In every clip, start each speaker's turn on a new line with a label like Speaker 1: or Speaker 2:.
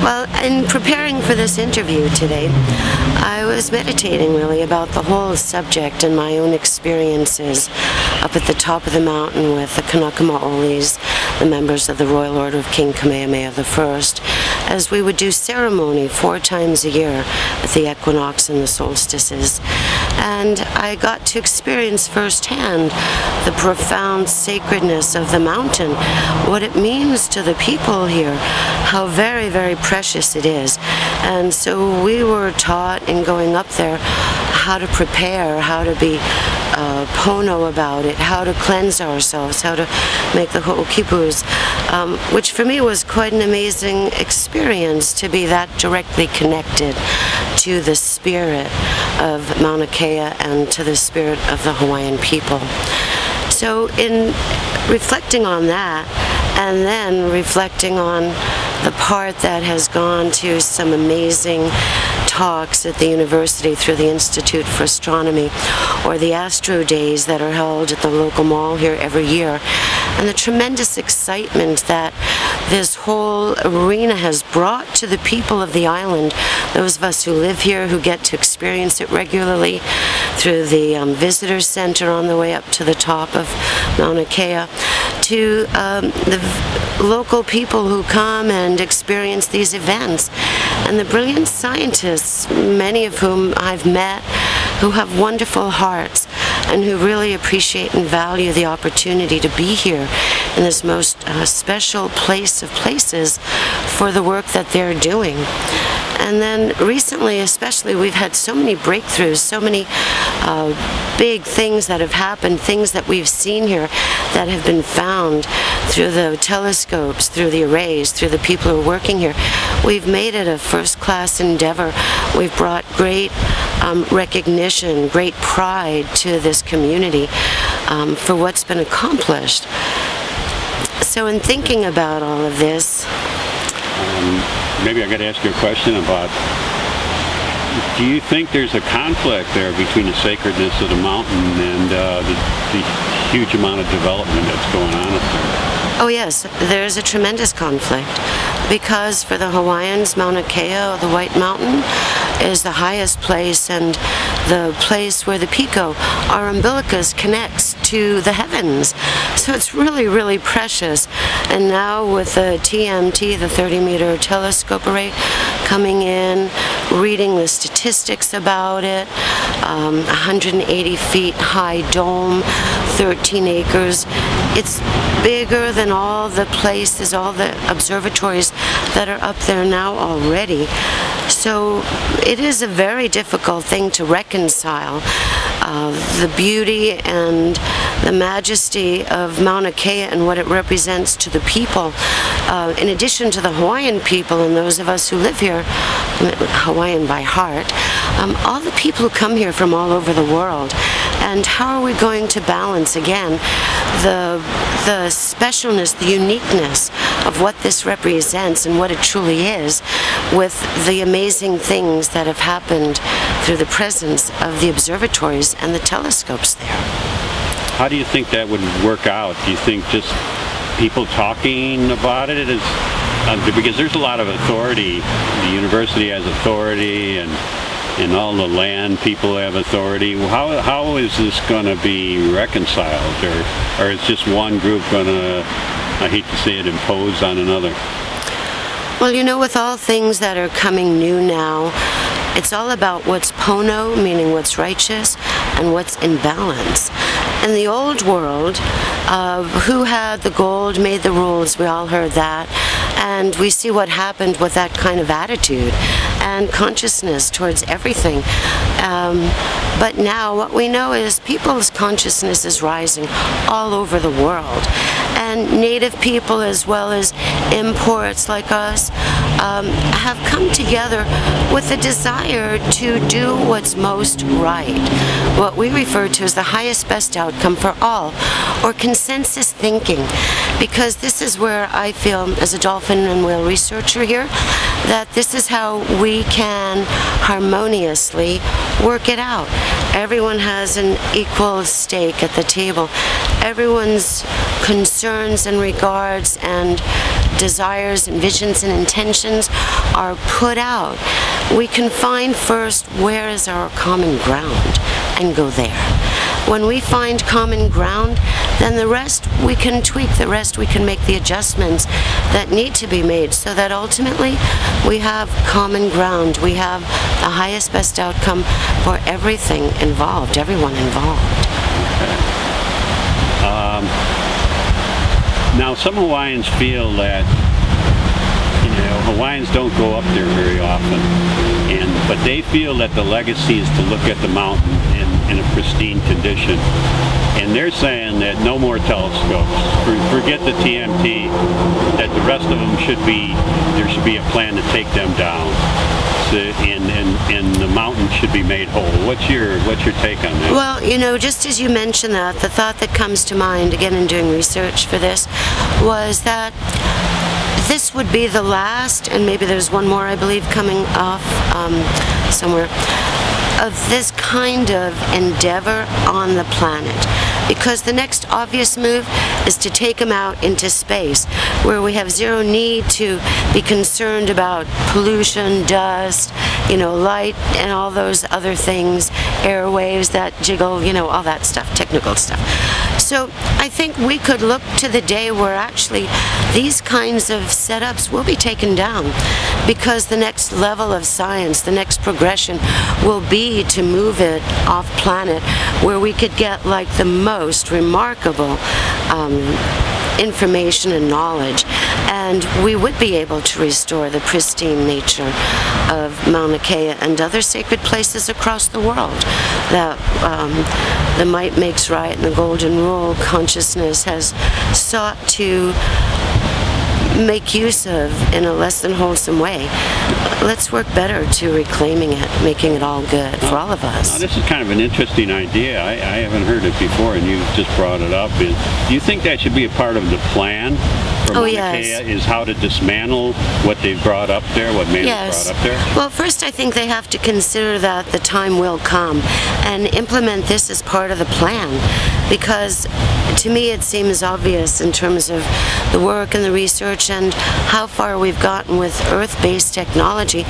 Speaker 1: Well, in preparing for this interview today, I was meditating really about the whole subject and my own experiences up at the top of the mountain with the Kanaka-Maolis, the members of the Royal Order of King Kamehameha I, as we would do ceremony 4 times a year at the equinox and the solstices. And I got to experience firsthand the profound sacredness of the mountain, what it means to the people here, how very, very precious it is. And so we were taught in going up there how to prepare, how to be pono about it, how to cleanse ourselves, how to make the ho'okipus, which for me was quite an amazing experience to be that directly connected to the spirit of Mauna Kea and to the spirit of the Hawaiian people. So in reflecting on that, and then reflecting on the part that has gone to some amazing talks at the university through the Institute for Astronomy, or the Astro Days that are held at the local mall here every year, and the tremendous excitement that this whole arena has brought to the people of the island, those of us who live here who get to experience it regularly through the visitor center on the way up to the top of Mauna Kea, to the local people who come and experience these events, and the brilliant scientists, many of whom I've met, who have wonderful hearts and who really appreciate and value the opportunity to be here in this most special place of places for the work that they're doing. And then recently especially, we've had so many breakthroughs, so many big things that have happened, things that we've seen here that have been found through the telescopes, through the arrays, through the people who are working here. We've made it a first-class endeavor. We've brought great recognition, great pride to this community for what's been accomplished. So in thinking about all of this,
Speaker 2: maybe I got to ask you a question about, do you think there's a conflict there between the sacredness of the mountain and the huge amount of development that's going on up there?
Speaker 1: Oh yes, there's a tremendous conflict, because for the Hawaiians, Mauna Kea, or the White Mountain, is the highest place and the place where the Pico, our umbilicus, connects to the heavens. So it's really, really precious. And now with the TMT, the 30-meter telescope array, coming in, reading the statistics about it, 180 feet high dome, 13 acres. It's bigger than all the places, all the observatories that are up there now already. So it is a very difficult thing to reconcile the beauty and the majesty of Mauna Kea and what it represents to the people. In addition to the Hawaiian people and those of us who live here, Hawaiian by heart, all the people who come here from all over the world. And how are we going to balance, again, the specialness, the uniqueness of what this represents and what it truly is, with the amazing things that have happened through the presence of the observatories and the telescopes there?
Speaker 2: How do you think that would work out? Do you think just people talking about it is, because there's a lot of authority, the university has authority, and all the land people have authority. How is this going to be reconciled, or is just one group going to, I hate to say it, impose on another?
Speaker 1: Well, you know, with all things that are coming new now, it's all about what's pono, meaning what's righteous, and what's in balance. In the old world, who had the gold made the rules, we all heard that, and we see what happened with that kind of attitude and consciousness towards everything. But now what we know is people's consciousness is rising all over the world, and native people as well as imports like us have come together with a desire to do what's most right, what we refer to as the highest best outcome for all, or consensus thinking, because this is where I feel, as a dolphin and whale researcher here, that this is how we can harmoniously work it out. Everyone has an equal stake at the table. Everyone's concerns and regards and desires and visions and intentions are put out, we can find first where is our common ground and go there. When we find common ground, then the rest we can tweak, the rest we can make the adjustments that need to be made so that ultimately we have common ground. We have the highest, best outcome for everything involved, everyone involved.
Speaker 2: Now, some Hawaiians feel that, Hawaiians don't go up there very often, but they feel that the legacy is to look at the mountain in a pristine condition. And they're saying that no more telescopes. Forget the TMT, that the rest of them there should be a plan to take them down. And the mountain should be made whole. What's your take on that?
Speaker 1: Well, just as you mentioned that, the thought that comes to mind, again in doing research for this, was that this would be the last, and maybe there's one more I believe coming off somewhere, of this kind of endeavor on the planet. Because the next obvious move is to take them out into space, where we have zero need to be concerned about pollution, dust, light, and all those other things, airwaves that jiggle, all that stuff, technical stuff. So I think we could look to the day where actually these kinds of setups will be taken down, because the next level of science, the next progression will be to move it off planet, where we could get like the most remarkable information and knowledge, and we would be able to restore the pristine nature of Mauna Kea and other sacred places across the world that the might makes right and the golden rule consciousness has sought to make use of in a less than wholesome way. Let's work better to reclaiming it, making it all good for all of us.
Speaker 2: Now, this is kind of an interesting idea. I haven't heard it before, and you just brought it up. Do you think that should be a part of the plan for Mauna Kea, is how to dismantle what they've brought up there, what man has brought up there?
Speaker 1: Well, first I think they have to consider that the time will come and implement this as part of the plan, because to me it seems obvious in terms of the work and the research and how far we've gotten with Earth-based technology,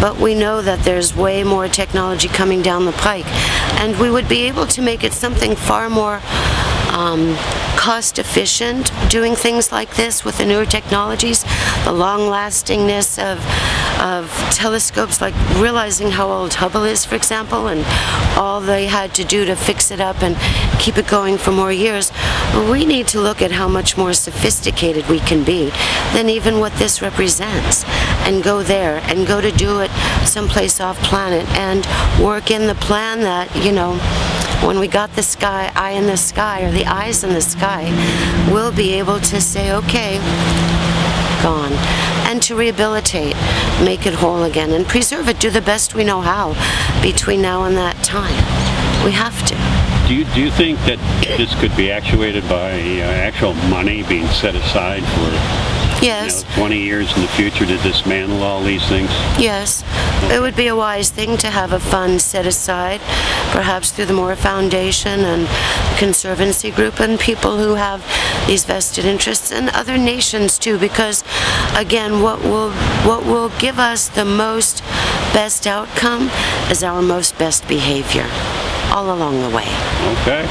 Speaker 1: but we know that there's way more technology coming down the pike, and we would be able to make it something far more cost efficient doing things like this with the newer technologies, the long lastingness of telescopes, like realizing how old Hubble is, for example, and all they had to do to fix it up and keep it going for more years. We need to look at how much more sophisticated we can be than even what this represents, and go there and go to do it someplace off planet and work in the plan that, when we got the eye in the sky, or the eyes in the sky, we'll be able to say, okay, gone, and to rehabilitate, make it whole again, and preserve it, do the best we know how between now and that time. We have to.
Speaker 2: Do you think that this could be actuated by actual money being set aside for 20 years in the future to dismantle all these things?
Speaker 1: Yes. It would be a wise thing to have a fund set aside, perhaps through the Moore Foundation and Conservancy Group, and people who have these vested interests, and other nations too, because again, what will give us the most best outcome is our most best behavior all along the way.
Speaker 2: Okay.